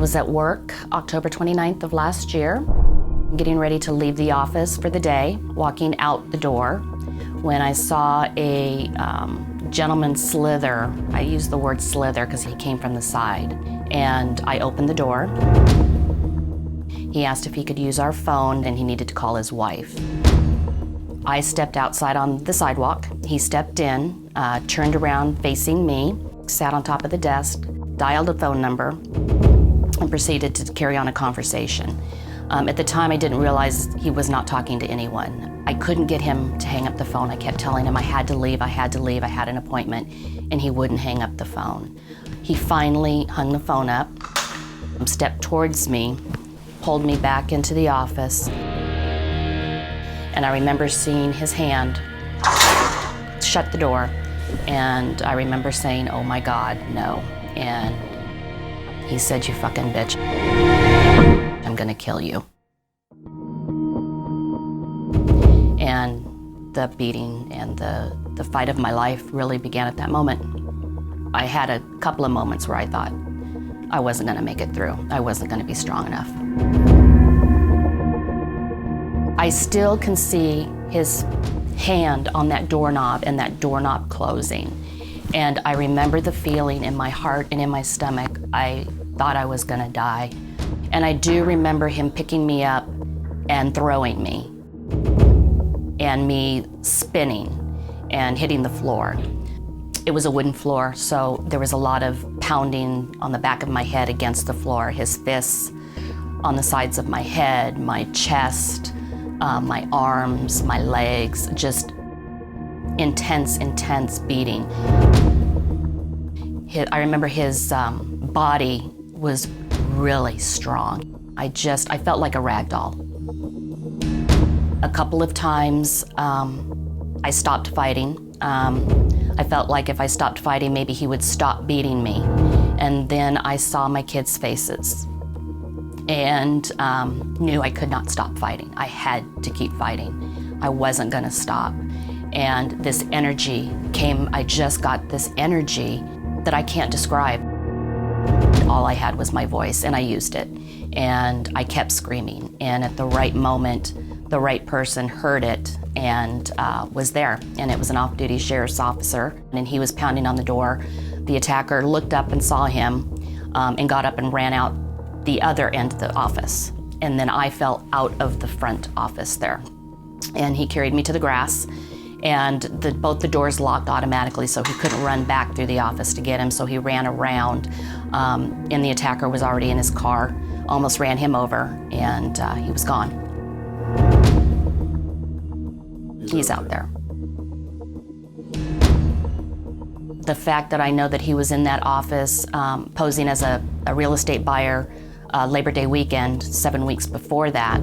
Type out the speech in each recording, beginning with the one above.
was at work October 29th of last year, getting ready to leave the office for the day, walking out the door, when I saw a gentleman slither. I use the word slither because he came from the side. And I opened the door. He asked if he could use our phone and he needed to call his wife. I stepped outside on the sidewalk. He stepped in, turned around facing me, sat on top of the desk, dialed a phone number, and proceeded to carry on a conversation. At the time, I didn't realize he was not talking to anyone. I couldn't get him to hang up the phone. I kept telling him I had to leave, I had to leave, I had an appointment, and he wouldn't hang up the phone. He finally hung the phone up, stepped towards me, pulled me back into the office, and I remember seeing his hand shut the door, and I remember saying, "Oh my God, no." And he said, "You fucking bitch. I'm gonna kill you." And the beating and the fight of my life really began at that moment. I had a couple of moments where I thought I wasn't gonna make it through. I wasn't gonna be strong enough. I still can see his hand on that doorknob and that doorknob closing. And I remember the feeling in my heart and in my stomach. I thought I was gonna die. And I do remember him picking me up and throwing me, and me spinning and hitting the floor. It was a wooden floor, so there was a lot of pounding on the back of my head against the floor. His fists on the sides of my head, my chest, my arms, my legs, just intense, intense beating. I remember his body was really strong. I felt like a rag doll. A couple of times I stopped fighting. I felt like if I stopped fighting, maybe he would stop beating me. And then I saw my kids' faces and knew I could not stop fighting. I had to keep fighting. I wasn't gonna stop. And this energy came, I just got this energy that I can't describe. All I had was my voice, and I used it. And I kept screaming. And at the right moment, the right person heard it and was there. And it was an off-duty sheriff's officer, and he was pounding on the door. The attacker looked up and saw him and got up and ran out the other end of the office. And then I fell out of the front office there. And he carried me to the grass, and both the doors locked automatically, so he couldn't run back through the office to get him, so he ran around, and the attacker was already in his car, almost ran him over, and he was gone. He's out there. The fact that I know that he was in that office posing as a real estate buyer Labor Day weekend, 7 weeks before that,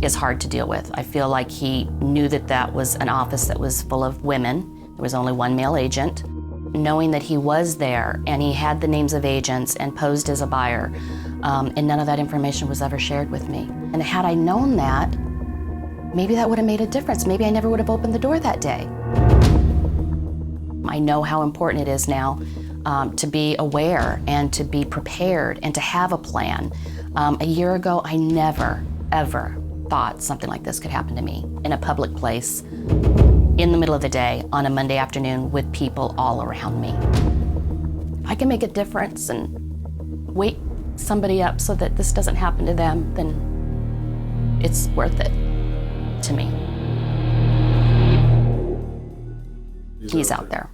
is hard to deal with. I feel like he knew that that was an office that was full of women. There was only one male agent. Knowing that he was there and he had the names of agents and posed as a buyer, and none of that information was ever shared with me. And had I known that, maybe that would have made a difference. Maybe I never would have opened the door that day. I know how important it is now to be aware and to be prepared and to have a plan. A year ago, I never, ever thought something like this could happen to me in a public place, in the middle of the day, on a Monday afternoon with people all around me. If I can make a difference and wake somebody up so that this doesn't happen to them, then it's worth it to me. He's out there.